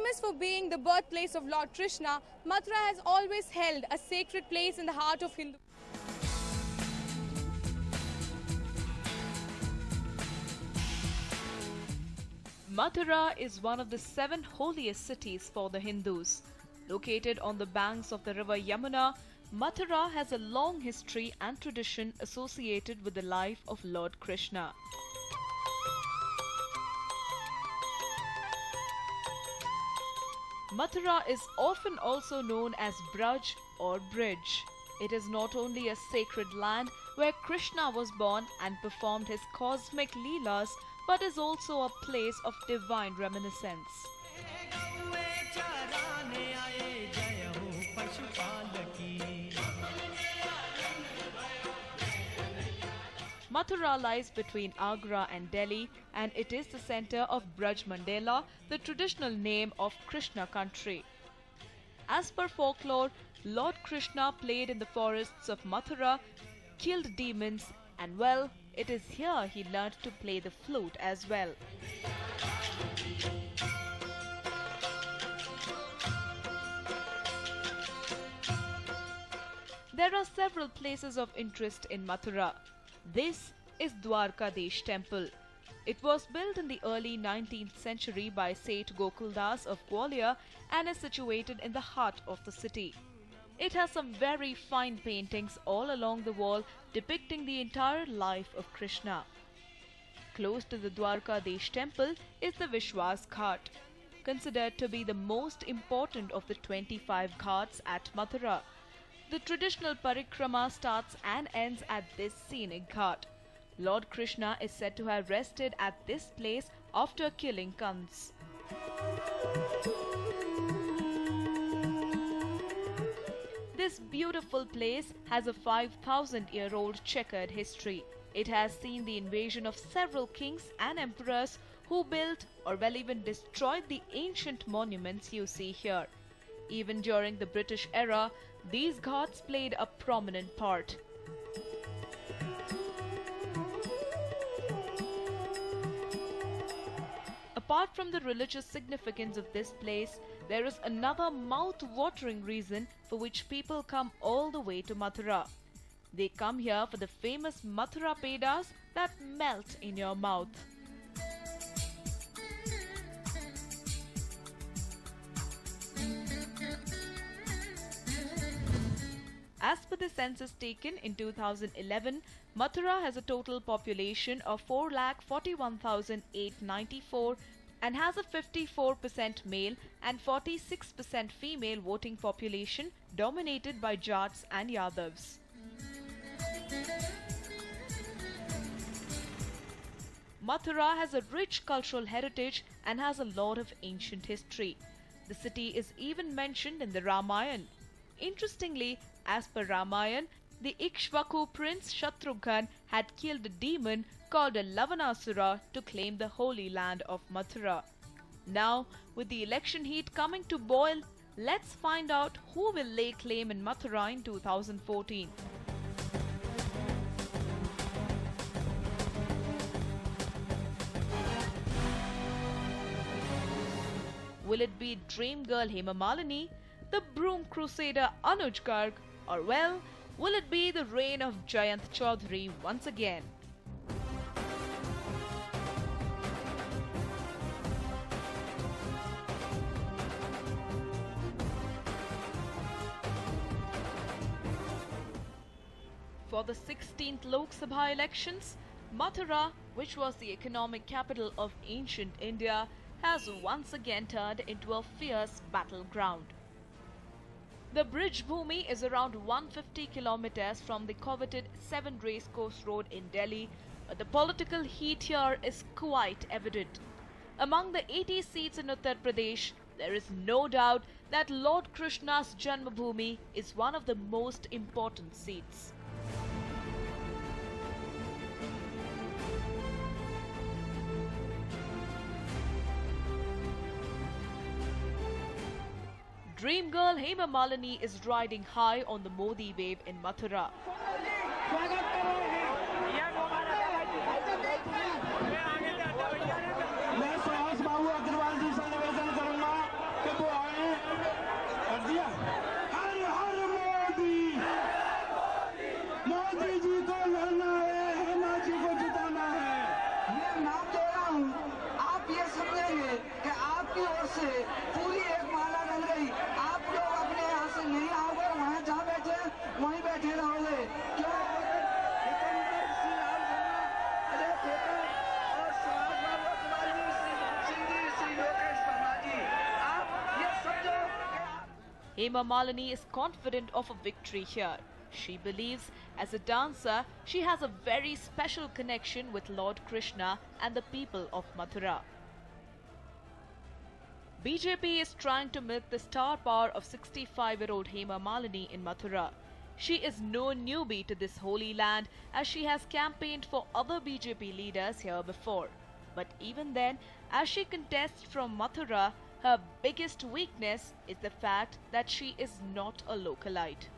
Famous for being the birthplace of Lord Krishna, Mathura has always held a sacred place in the heart of Hindu. Mathura is one of the 7 holiest cities for the Hindus. Located on the banks of the river Yamuna, Mathura has a long history and tradition associated with the life of Lord Krishna. Mathura is often also known as Braj or Bridge. It is not only a sacred land where Krishna was born and performed his cosmic leelas, but is also a place of divine reminiscence. Mathura lies between Agra and Delhi, and it is the center of Braj Mandela, the traditional name of Krishna country. As per folklore, Lord Krishna played in the forests of Mathura, killed demons, and well, it is here he learned to play the flute as well. There are several places of interest in Mathura. This is Dwarkadish Temple. It was built in the early 19th century by Seth Gokuldas of Gwalior and is situated in the heart of the city. It has some very fine paintings all along the wall depicting the entire life of Krishna. Close to the Dwarkadish Temple is the Vishwas Ghat, considered to be the most important of the 25 ghats at Mathura. The traditional parikrama starts and ends at this scenic ghat. Lord Krishna is said to have rested at this place after killing Kans. This beautiful place has a 5,000-year-old checkered history. It has seen the invasion of several kings and emperors who built or well even destroyed the ancient monuments you see here. Even during the British era, these ghats played a prominent part. Apart from the religious significance of this place, there is another mouth-watering reason for which people come all the way to Mathura. They come here for the famous Mathura pedas that melt in your mouth. As per the census taken in 2011, Mathura has a total population of 4,41,894 and has a 54% male and 46% female voting population dominated by Jats and Yadavs. Mathura has a rich cultural heritage and has a lot of ancient history. The city is even mentioned in the Ramayana. Interestingly, as per Ramayana, the Ikshvaku prince Shatrughan had killed a demon called a Lavanasura to claim the holy land of Mathura. Now, with the election heat coming to boil, let's find out who will lay claim in Mathura in 2014. Will it be dream girl Hema Malini, the broom crusader Anuj Garg, or well, will it be the reign of Jayant Chaudhary once again? For the 16th Lok Sabha elections, Mathura, which was the economic capital of ancient India, has once again turned into a fierce battleground. The Brij Bhumi is around 150 kilometers from the coveted 7 Racecourse Road in Delhi, but the political heat here is quite evident. Among the 80 seats in Uttar Pradesh, there is no doubt that Lord Krishna's Janmabhoomi is one of the most important seats. Dream girl Hema Malini is riding high on the Modi wave in Mathura. Hema Malini is confident of a victory here. She believes, as a dancer, she has a very special connection with Lord Krishna and the people of Mathura. BJP is trying to milk the star power of 65-year-old Hema Malini in Mathura. She is no newbie to this holy land, as she has campaigned for other BJP leaders here before. But even then, as she contests from Mathura, her biggest weakness is the fact that she is not a localite.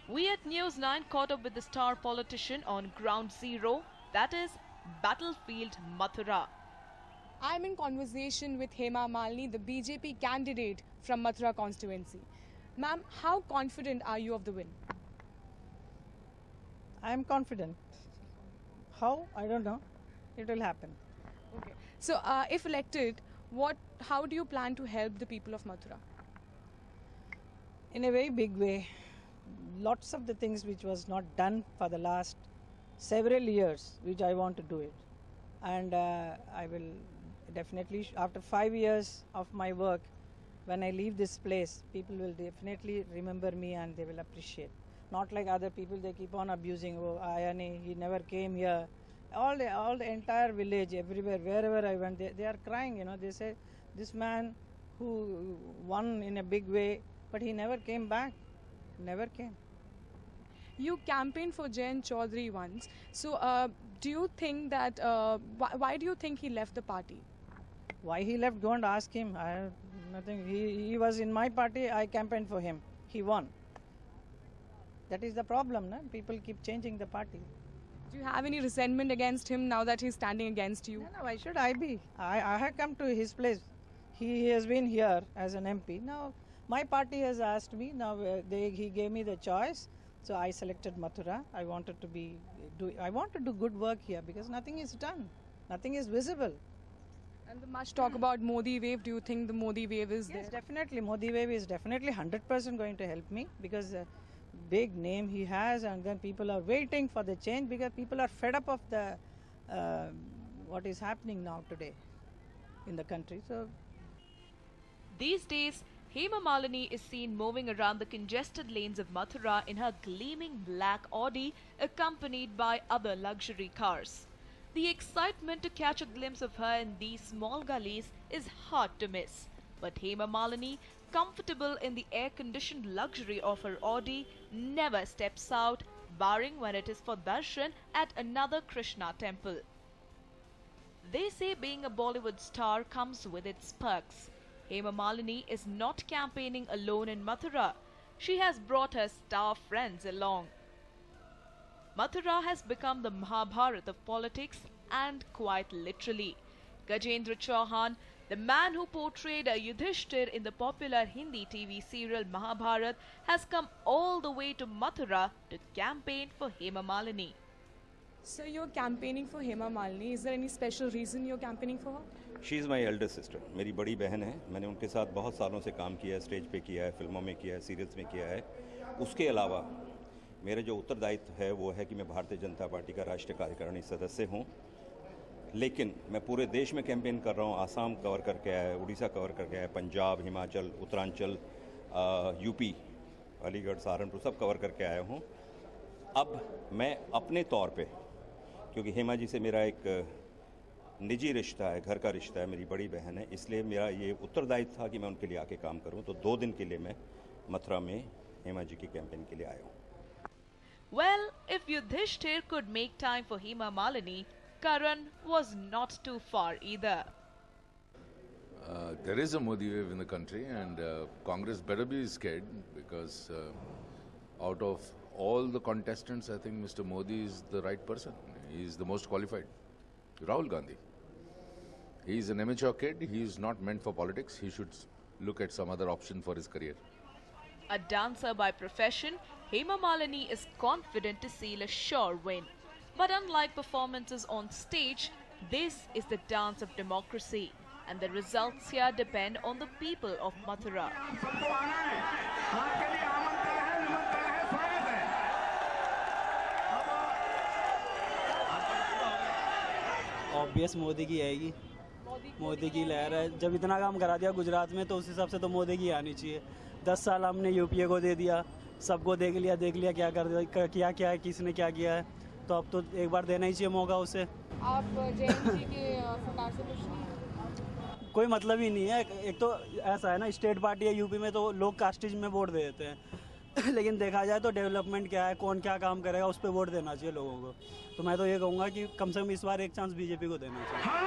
We at News 9 caught up with the star politician on ground zero, that is, Battlefield Mathura. I'm in conversation with Hema Malini, the BJP candidate from Mathura constituency. Ma'am, how confident are you of the win? I'm confident. How? I don't know. It will happen. Okay. So, if elected, how do you plan to help the people of Mathura? In a very big way. Lots of the things which was not done for the last several years, which I want to do it. And I will definitely, after 5 years of my work, when I leave this place, people will definitely remember me and they will appreciate. Not like other people, they keep on abusing, oh, Ayani, he never came here. All the entire village, everywhere, wherever I went, they are crying, you know. They say, this man who won in a big way, but he never came back, never came. You campaigned for Jayant Chaudhary once. So, do you think that, why do you think he left the party? Why he left, go and ask him. I have nothing. He was in my party, I campaigned for him. He won. That is the problem, no? People keep changing the party. Do you have any resentment against him now that he's standing against you? No, why should I be? I have come to his place. He has been here as an MP. Now, my party has asked me. Now, he gave me the choice. So I selected Mathura. I wanted to do good work here because nothing is done. Nothing is visible. And the much talk about Modi wave, do you think the Modi wave is there? Yes, definitely. Modi wave is definitely 100% going to help me because big name he has, and then people are waiting for the change because people are fed up of the what is happening now today in the country. So these days, Hema Malini is seen moving around the congested lanes of Mathura in her gleaming black Audi, accompanied by other luxury cars. The excitement to catch a glimpse of her in these small gullies is hard to miss. But Hema Malini, comfortable in the air-conditioned luxury of her Audi, never steps out, barring when it is for darshan at another Krishna temple. They say being a Bollywood star comes with its perks. Hema Malini is not campaigning alone in Mathura. She has brought her star friends along. Mathura has become the Mahabharat of politics, and quite literally. Gajendra Chauhan, the man who portrayed a Yudhishthir in the popular Hindi TV serial Mahabharat, has come all the way to Mathura to campaign for Hema Malini. So you're campaigning for Hema Malini. Is there any special reason you're campaigning for her? She is my elder sister, मेरी बड़ी बहन है. मैंने उनके साथ बहुत सालों से काम किया है, स्टेज पे किया है, फिल्मों में किया है, सीरियल्स में किया है. उसके अलावा मेरा जो उत्तरदायित्व है वो है कि मैं भारतीय जनता पार्टी का राष्ट्रीय कार्यकारिणी सदस्य हूँ. लेकिन मैं पूरे देश में कैंपेन कर रहा हूँ. आसाम कवर करके आया है, उड़ीसा कवर करके आया है, पंजाब, हिमाचल, उत्तरांचल, यूपी, अलीगढ़, सहारनपुर सब कवर करके आया हूँ. अब मैं अपने तौर पे, क्योंकि हेमा जी से मेरा एक निजी रिश्ता है, घर का रिश्ता है, मेरी बड़ी बहन है, इसलिए मेरा ये उत्तरदायित्व था कि मैं उनके लिए आके काम करूं. तो 2 दिन के लिए मैं मथुरा में हेमा जी की कैंपेन के लिए आया हूं. Well, if Yudhishthir could make time for Hema Malini, Karan was not too far either. There is a Modi wave in the country, and Congress better be scared because out of all the contestants, I think Mr. Modi is the right person. He is the most qualified. Rahul Gandhi. He's an immature kid. He's not meant for politics. He should look at some other option for his career. A dancer by profession, Hema Malini is confident to seal a sure win. But unlike performances on stage, this is the dance of democracy, and the results here depend on the people of Mathura. Obvious Modi की आएगी। मोदी की लहर है। जब इतना काम करा दिया गुजरात में तो उस हिसाब से तो मोदी की आनी चाहिए। 10 साल हमने यूपीए को दे दिया, सबको देख लिया क्या क्या है, किसने क्या किया है, तो अब तो एक बार देना ही चाहिए मौका उसे। आप जयंत जी के सरकार से खुश नहीं? कोई मतलब ही नहीं है। एक तो ऐसा है ना, स्टेट पार्टी है यूपी में तो लोग कास्टेज में वोट दे देते हैं लेकिन देखा जाए तो डेवलपमेंट क्या है, कौन क्या काम करेगा, उस पर वोट देना चाहिए लोगों को। तो मैं तो ये कहूँगा कि कम से कम इस बार एक चांस बीजेपी को देना चाहिए।